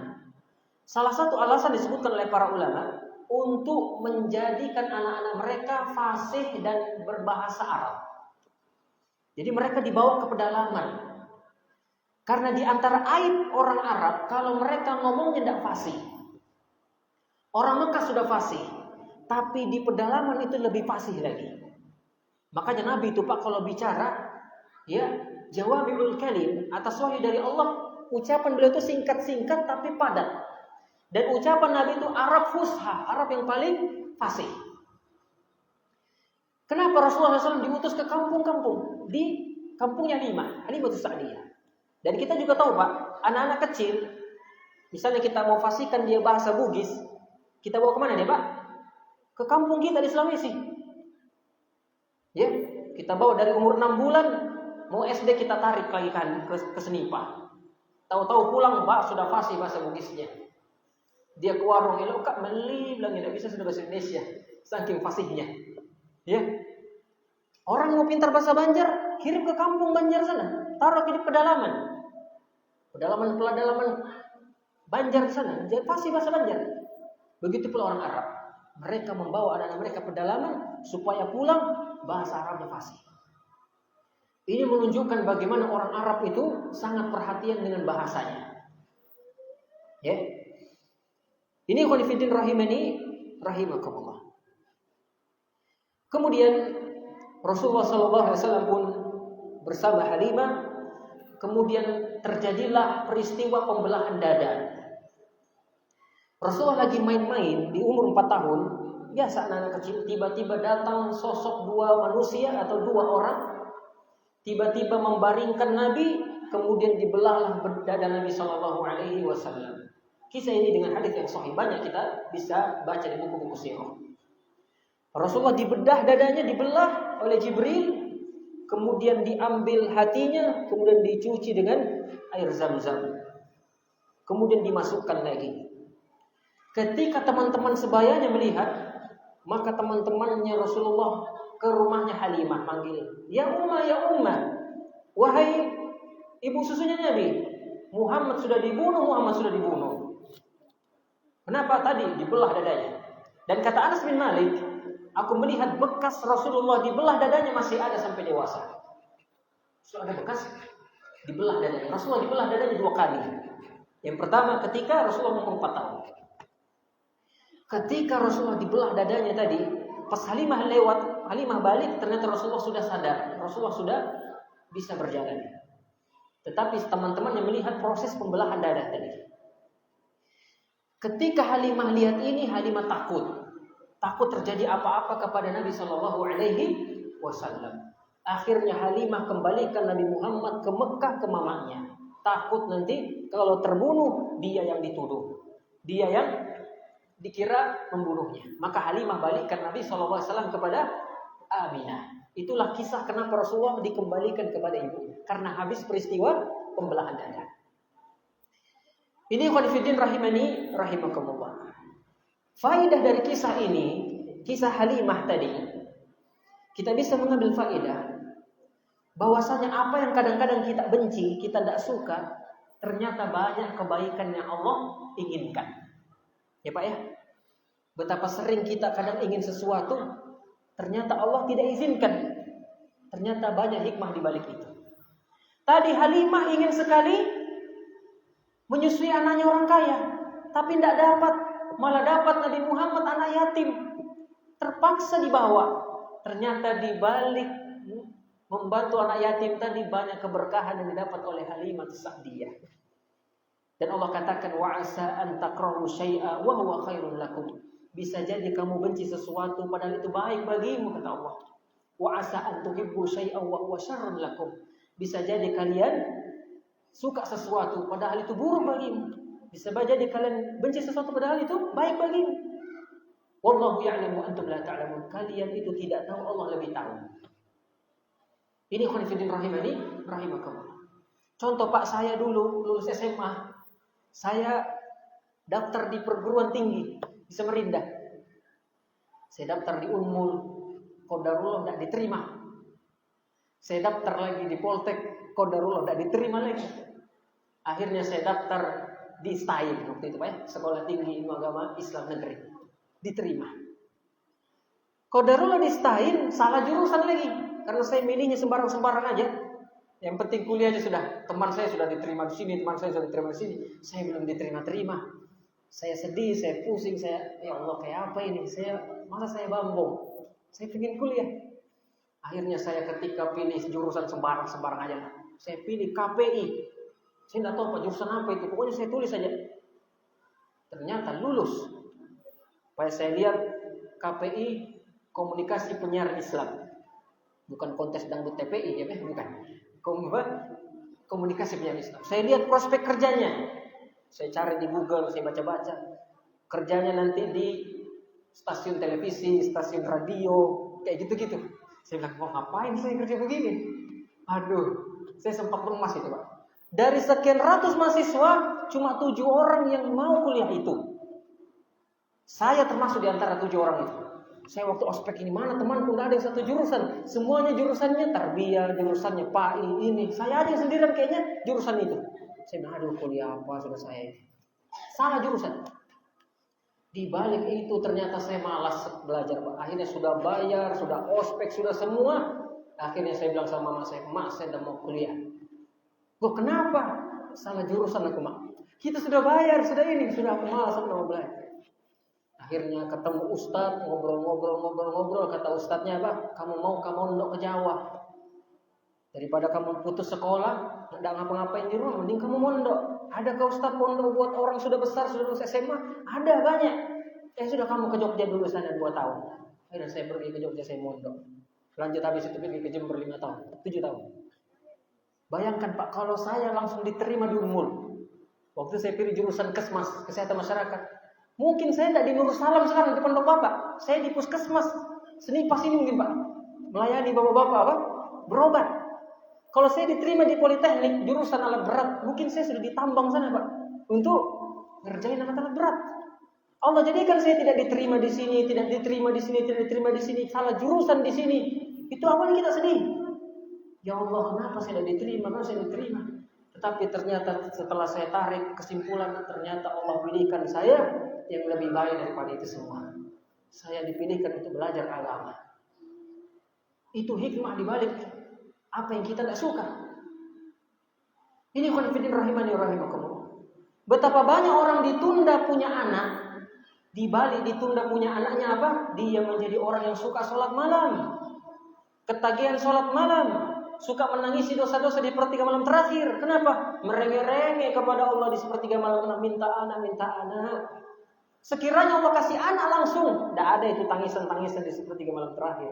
Salah satu alasan disebutkan oleh para ulama untuk menjadikan anak-anak mereka fasih dan berbahasa Arab. Jadi mereka dibawa ke pedalaman. Karena di antara aib orang Arab, kalau mereka ngomongnya tidak fasih. Orang Mekah sudah fasih, tapi di pedalaman itu lebih fasih lagi. Makanya Nabi itu Pak kalau bicara, ya jawami'ul kalim, atas wahyu dari Allah, ucapan beliau itu singkat-singkat tapi padat. Dan ucapan Nabi itu Arab fusha, Arab yang paling fasih. Kenapa Rasulullah SAW diutus ke kampung-kampung? Di kampungnya Halimatus Sa'diyah. Dan kita juga tahu Pak, anak-anak kecil, misalnya kita mau fasihkan dia bahasa Bugis, kita bawa kemana dia Pak? Ke kampung kita di Sulawesi. Ya, kita bawa dari umur 6 bulan, mau SD kita tarik lagi kan ke Senipa. Tahu-tahu pulang Pak sudah fasih bahasa Bugisnya. Dia ke warung, elok kak beli, bilang tidak bisa sudah bahasa Indonesia, saking fasihnya. Ya, orang yang mau pintar bahasa Banjar, kirim ke kampung Banjar sana, taruh di pedalaman Banjar sana, jadi fasih bahasa Banjar. Begitu pula orang Arab, mereka membawa anak-anak mereka pedalaman supaya pulang bahasa Arabnya fasih. Ini menunjukkan bagaimana orang Arab itu sangat perhatian dengan bahasanya. Ya. Ini khonifidin rahimani rahimakumullah. Kemudian Rasulullah SAW pun bersama Halimah, kemudian terjadilah peristiwa pembelahan dada. Rasulullah lagi main-main di umur 4 tahun, biasa anak-anak kecil, tiba-tiba datang sosok 2 manusia atau 2 orang, tiba-tiba membaringkan Nabi, kemudian dibelahlah dada Nabi SAW. Kisah ini dengan hadis yang sahih, banyak kita bisa baca di buku-buku sirah. Rasulullah dibedah dadanya, dibelah oleh Jibril, kemudian diambil hatinya, kemudian dicuci dengan air Zam-Zam, kemudian dimasukkan lagi. Ketika teman-teman sebayanya melihat, maka teman-temannya Rasulullah ke rumahnya Halimah manggil, ya Ummah, wahai ibu susunya Nabi, Muhammad sudah dibunuh. Kenapa tadi dibelah dadanya? Dan kata Anas bin Malik, aku melihat bekas Rasulullah dibelah dadanya masih ada sampai dewasa. So ada bekas dibelah dadanya. Rasulullah dibelah dadanya 2 kali. Yang pertama ketika Rasulullah umur 4 tahun. Ketika Rasulullah dibelah dadanya tadi, pas Halimah lewat, Halimah balik, ternyata Rasulullah sudah sadar. Rasulullah sudah bisa berjalan. Tetapi teman-teman yang melihat proses pembelahan dada tadi. Ketika Halimah lihat ini, Halimah takut terjadi apa-apa kepada Nabi Shallallahu Alaihi Wasallam. Akhirnya Halimah kembalikan Nabi Muhammad ke Mekah ke mamanya. Takut nanti kalau terbunuh dia yang dituduh, dia yang dikira membunuhnya. Maka Halimah balikkan Nabi Shallallahu Alaihi Wasallam kepada Aminah. Itulah kisah kenapa Rasulullah dikembalikan kepada ibunya, karena habis peristiwa pembelahan dada. Ini khonifidin rahimani rahimakumullah. Faedah dari kisah ini, kisah Halimah tadi, kita bisa mengambil faedah bahwasanya apa yang kadang-kadang kita benci, kita tidak suka, ternyata banyak kebaikan yang Allah inginkan. Ya Pak ya, betapa sering kita kadang ingin sesuatu, ternyata Allah tidak izinkan. Ternyata banyak hikmah di balik itu. Tadi Halimah ingin sekali menyusui anaknya orang kaya, tapi tidak dapat. Malah dapat Nabi Muhammad anak yatim, terpaksa dibawa. Ternyata di balik membantu anak yatim tadi banyak keberkahan yang didapat oleh Halimah Sa'diyah. Dan Allah katakan wa asa an takrahu syai'a wa huwa khairul lakum. Bisa jadi kamu benci sesuatu padahal itu baik bagimu, kata Allah. Wa asa an tuhibbu syai'a wa huwa syarrun lakum. Bisa jadi kalian suka sesuatu padahal itu buruk bagimu. Bisa jadi kalian benci sesuatu padahal itu baik bagimu. Wallahu ya'lamu antum la ta'lamun. Kalian itu tidak tahu, Allah lebih tahu. Ini khonifidin rahimani rahimakumullah. Contoh Pak, saya dulu lulus SMA, saya daftar di perguruan tinggi di Samarinda. Saya daftar di Unmul, qadarullah tidak diterima. Saya daftar lagi di Poltek, qadarullah tidak diterima lagi. Akhirnya saya daftar di STAIN waktu itu Pak ya, Sekolah Tinggi Ilmu Agama Islam Negeri. Diterima. Qadarullah di STAIN salah jurusan lagi. Karena saya milihnya sembarang-sembarang aja. Yang penting kuliah aja sudah. Teman saya sudah diterima di sini, teman saya sudah diterima di sini. Saya belum diterima-terima. Saya sedih, saya pusing, ya Allah kayak apa ini? Masa saya bambong? Saya pengen kuliah. Akhirnya saya ketika pilih jurusan sembarang-sembarang aja. Saya pilih KPI. Saya nggak tahu Pak jurusan apa itu. Pokoknya saya tulis saja. Ternyata lulus. Pas saya lihat KPI Komunikasi Penyiaran Islam. Bukan kontes dangdut TPI ya, bukan. Komunikasi Penyiaran Islam. Saya lihat prospek kerjanya. Saya cari di Google, saya baca-baca. Kerjanya nanti di stasiun televisi, stasiun radio, kayak gitu-gitu. Saya bilang, mau ngapain saya kerja begini? Aduh, saya sempat lemas itu Pak. Dari sekian ratus mahasiswa, cuma 7 orang yang mau kuliah itu. Saya termasuk di antara 7 orang itu. Saya waktu ospek ini mana temanku nggak ada yang satu jurusan. Semuanya jurusannya tarbiyah, jurusannya PAI ini. Saya aja sendirian kayaknya jurusan itu. Saya bilang, aduh kuliah apa sudah saya. Salah jurusan. Di balik itu ternyata saya malas belajar Pak. Akhirnya sudah bayar, sudah ospek, sudah semua. Akhirnya saya bilang sama mama saya, Mak saya udah mau kuliah. Loh kenapa? Salah jurusan aku Mak. Kita sudah bayar, sudah aku malas, aku mau belajar. Akhirnya ketemu Ustadz, ngobrol. Kata Ustadznya apa? Kamu mau mondok ke Jawa. Daripada kamu putus sekolah, tidak ngapa-ngapain di rumah, mending kamu mondok. Adakah Ustadz mondok buat orang sudah besar, sudah lulus SMA? Ada banyak. Sudah kamu ke Jogja dulu sana 2 tahun. Akhirnya saya pergi ke Jogja, saya mondok. Lanjut habis itu pergi ke Jember 5 tahun, 7 tahun. Bayangkan Pak, kalau saya langsung diterima di Unmul. Waktu saya pilih jurusan Kesmas, Kesehatan Masyarakat. Mungkin saya tidak di Nursalam sekarang di Pondok Bapak. Saya di Puskesmas. Senipas ini mungkin Pak. Melayani bapak-bapak apa? Berobat. Kalau saya diterima di Politeknik, jurusan alat berat, mungkin saya sudah ditambang sana Pak. Untuk ngerjain alat-alat berat. Allah jadikan saya tidak diterima di sini, tidak diterima di sini, salah jurusan di sini. Itu awalnya kita sedih. Ya Allah, kenapa saya tidak diterima? Kenapa saya diterima? Tetapi ternyata setelah saya tarik kesimpulan, ternyata Allah pilihkan saya yang lebih baik daripada itu semua. Saya dipilihkan untuk belajar agama. Itu hikmah dibalik apa yang kita tidak suka. Ini khonifidin rahimani rahimakumullah. Betapa banyak orang ditunda punya anak. Di balik ditunda punya anaknya apa? Dia menjadi orang yang suka sholat malam. Ketagihan sholat malam. Suka menangisi dosa-dosa di sepertiga malam terakhir. Kenapa? Merengek-rengek kepada Allah di sepertiga malam. Minta anak. Sekiranya Allah kasih anak langsung. Tidak ada itu tangisan-tangisan di sepertiga malam terakhir.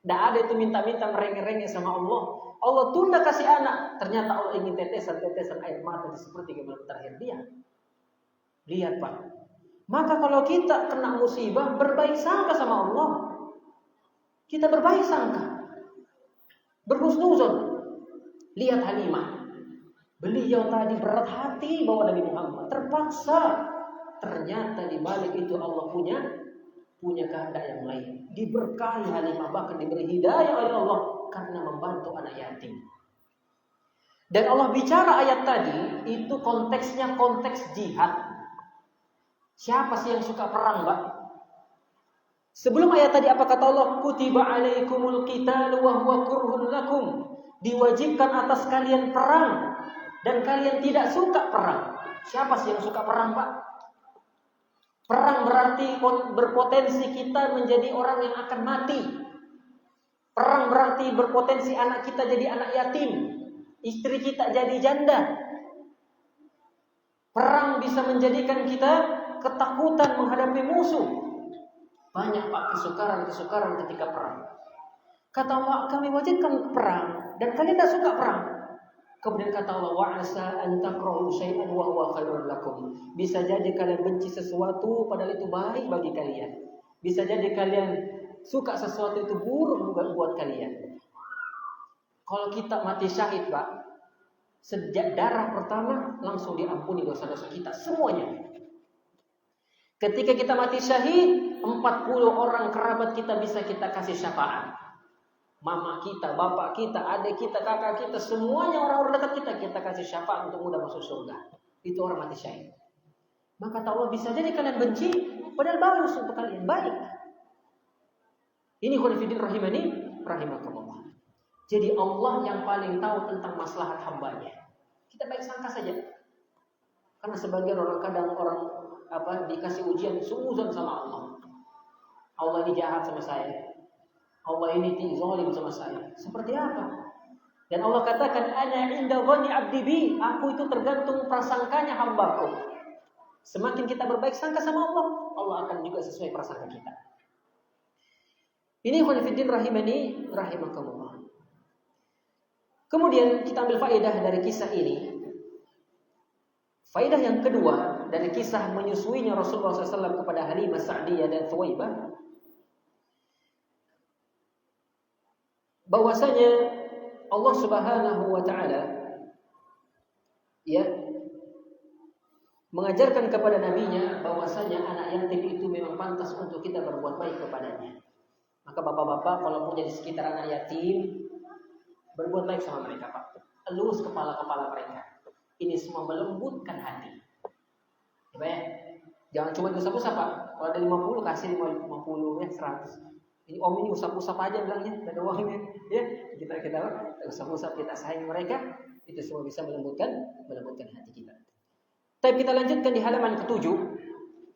Tidak ada itu minta-minta merengek-rengek sama Allah. Allah tunda kasih anak. Ternyata Allah ingin tetesan-tetesan air mata di sepertiga malam terakhir dia. Lihat Pak. Maka kalau kita kena musibah, berbaik sangka sama Allah. Kita berbaik sangka. Berhusnuzon. Lihat Halimah. Beliau tadi berat hati bawa Nabi Muhammad. Terpaksa. Ternyata di balik itu Allah punya kehendak yang lain. Diberkahi Halimah, bahkan diberi hidayah oleh Allah karena membantu anak yatim. Dan Allah bicara ayat tadi itu konteksnya konteks jihad. Siapa sih yang suka perang, Mbak? Sebelum ayat tadi apa kata Allah? Kutiba alaikumul qitalu wa huwa kurhun lakum. Diwajibkan atas kalian perang dan kalian tidak suka perang. Siapa sih yang suka perang, Pak? Perang berarti berpotensi kita menjadi orang yang akan mati. Perang berarti berpotensi anak kita jadi anak yatim, istri kita jadi janda. Perang bisa menjadikan kita ketakutan menghadapi musuh. Banyak Pak kesukaran ketika perang. Kata Allah, kami wajibkan perang dan kalian tidak suka perang. Kemudian kata Allah, wa'asa an takrahu syai'an wa huwa khairun lakum. Bisa jadi kalian benci sesuatu padahal itu baik bagi kalian. Bisa jadi kalian suka sesuatu itu buruk buat kalian. Kalau kita mati syahid, Pak, sejak darah pertama langsung diampuni dosa-dosa kita semuanya. Ketika kita mati syahid, 40 orang kerabat kita bisa kita kasih syafaat. Mama kita, bapak kita, adik kita, kakak kita, semuanya orang-orang dekat kita kasih syafaat untuk mudah masuk surga. Itu orang mati syahid. Maka kata Allah, bisa jadi kalian benci, padahal bagus untuk kalian, baik. Ini khonifidin rahimani, rahimakumullah. Jadi Allah yang paling tahu tentang maslahat hambanya. Kita baik sangka saja. Karena sebagian orang kadang dikasih ujian suuzon sama Allah. Allah ini jahat sama saya. Allah ini zalim sama saya. Seperti apa? Dan Allah katakan, ana inda dhanni abdi bi, aku itu tergantung prasangkanya hambaku. Semakin kita berbaik sangka sama Allah, Allah akan juga sesuai prasangka kita. Ini khonifuddin rahimani rahimakumullah. Kemudian kita ambil faedah dari kisah ini. Faedah yang kedua dari kisah menyusuinya Rasulullah SAW kepada Halimah Sa'diyah dan Thuwaibah, bahwasanya Allah Subhanahu wa taala mengajarkan kepada nabinya bahwasanya anak yatim itu memang pantas untuk kita berbuat baik kepadanya. Maka bapak-bapak kalau punya di sekitar anak yatim, berbuat baik sama mereka, Pak. Elus kepala-kepala mereka. Ini semua melembutkan hati. Ya, jangan cuma usap-usap, Pak. Kalau ada 50 kasih 50 ya 100. Ini om ini usap-usap aja bilangnya, ada uangnya. Ya, kita usap-usap, kita sayang mereka, itu semua bisa melembutkan hati kita. Tapi kita lanjutkan di halaman ke-7.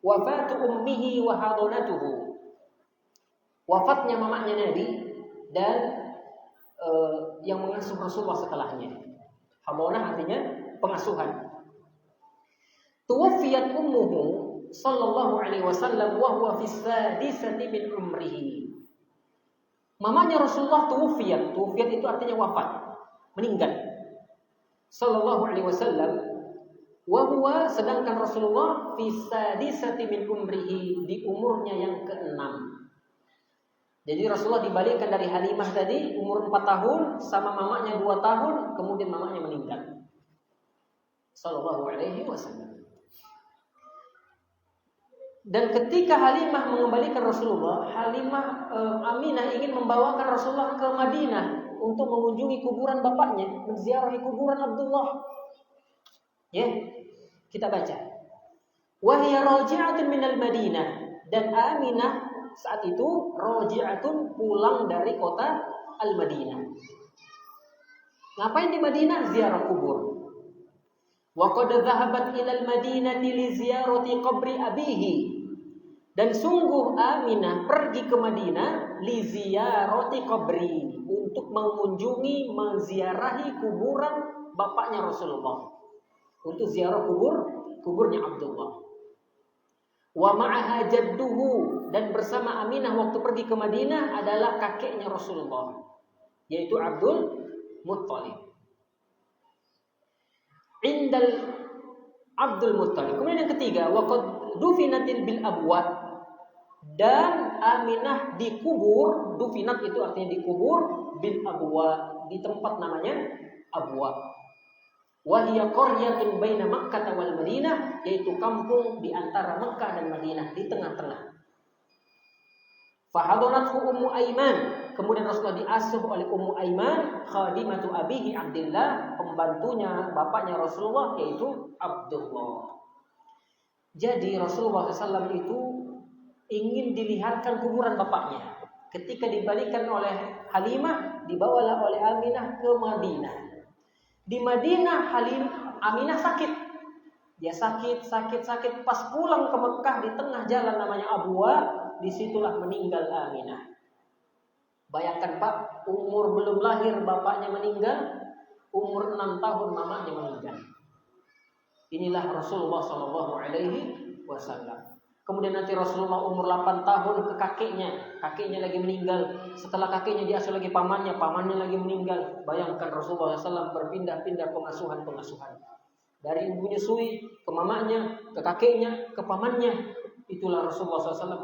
Wafatu ummihi wa hadonatuhu. Wafatnya mamanya Nabi dan yang mengasuh Rasulullah setelahnya. Hadonah artinya pengasuhan. Tuwafiyat ummuhu sallallahu alaihi wasallam wa huwa fi sadisati min umrihi. Mamanya Rasulullah tuwafiyat. Tuwafiyat itu artinya wafat, meninggal. Sallallahu alaihi wasallam wa huwa, sedangkan Rasulullah fi sadisati min umrihi, di umurnya yang ke-6. Jadi Rasulullah dibalikkan dari Halimah tadi umur 4 tahun sama mamanya 2 tahun, kemudian mamanya meninggal. Sallallahu alaihi wasallam. Dan ketika Halimah mengembalikan Rasulullah, Aminah ingin membawakan Rasulullah ke Madinah untuk mengunjungi kuburan bapaknya, menziarahi kuburan Abdullah. Ya, kita baca. Wa hiya raji'atun minal Madinah, dan Aminah saat itu raji'atun, pulang dari kota Al-Madinah. Ngapain di Madinah? Ziarah kubur. Wa qad dhahabat ila al-Madinati li ziyarati qabri abihi, dan sungguh Aminah pergi ke Madinah li ziyarati qabri, untuk mengunjungi, menziarahi kuburan bapaknya Rasulullah, untuk ziarah kuburnya Abdullah. Wa ma'aha jadduhu, dan bersama Aminah waktu pergi ke Madinah adalah kakeknya Rasulullah, yaitu Abdul Muttalib. Indal Abdul Muttalib. Kemudian yang ketiga, waqad dufinatil bil abwa, dan Aminah dikubur. Dufinat itu artinya dikubur, bil abwa, di tempat namanya Abwa. Wa hiya qaryatun baina Makkah wal Madinah, yaitu kampung di antara Mekah dan Madinah, di tengah-tengah. Fahadanathu Ummu Aiman, kemudian Rasulullah diasuh oleh Ummu Aiman, khadimatu abihi Abdullah, pembantunya bapaknya Rasulullah, yaitu Abdullah. Jadi Rasulullah SAW itu ingin dilihatkan kuburan bapaknya. Ketika dibalikan oleh Halimah, dibawalah oleh Aminah ke Madinah. Di Madinah Aminah sakit. Dia sakit. Pas pulang ke Mekah, di tengah jalan namanya Abwa, disitulah meninggal Aminah. Bayangkan Pak, umur belum lahir bapaknya meninggal, umur 6 tahun mamanya meninggal. Inilah Rasulullah SAW. Kemudian nanti Rasulullah umur 8 tahun ke kakeknya lagi meninggal. Setelah kakeknya diasuh lagi pamannya lagi meninggal. Bayangkan Rasulullah SAW berpindah-pindah pengasuhan. Dari ibu nyusui ke mamanya, ke kakeknya, ke pamannya. Itulah Rasulullah SAW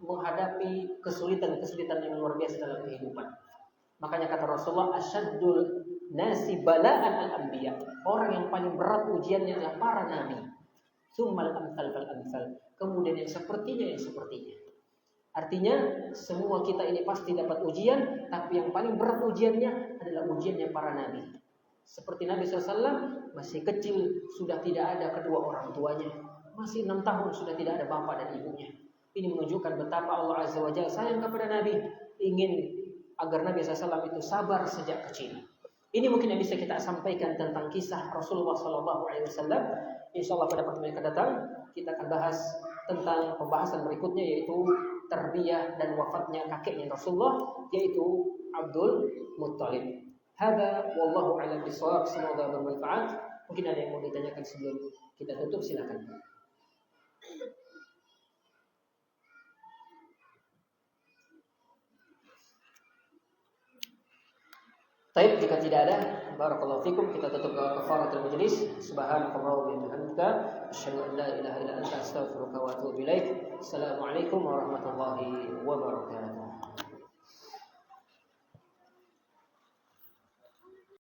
menghadapi kesulitan yang luar biasa dalam kehidupan. Makanya kata Rasulullah, asyaddul nasi bala'an al-anbiya. Orang yang paling berat ujiannya adalah para nabi. Tsummal amsal fal amsal. Kemudian yang sepertinya. Artinya semua kita ini pasti dapat ujian, tapi yang paling berat ujiannya adalah ujiannya para nabi. Seperti Nabi SAW masih kecil, sudah tidak ada kedua orang tuanya. masih 6 tahun sudah tidak ada bapak dan ibunya. Ini menunjukkan betapa Allah Azza wa Jalla sayang kepada Nabi, ingin agar Nabi SAW itu sabar sejak kecil. Ini mungkin yang bisa kita sampaikan tentang kisah Rasulullah SAW. Insya Allah pada pertemuan yang akan datang kita akan bahas tentang pembahasan berikutnya, yaitu tarbiyah dan wafatnya kakeknya Rasulullah, yaitu Abdul Muttalib. Hada wallahu a'lam bishawab. Semoga bermanfaat. Mungkin ada yang mau ditanyakan sebelum kita tutup, silakan. Baik, jika tidak ada, barakallahu fikum, kita tutup kafaratul majlis. Subhanallahi wa bihamdika, asyhadu an la ilaha illa anta, astaghfiruka wa atubu ilaik. Assalamualaikum warahmatullahi wabarakatuh.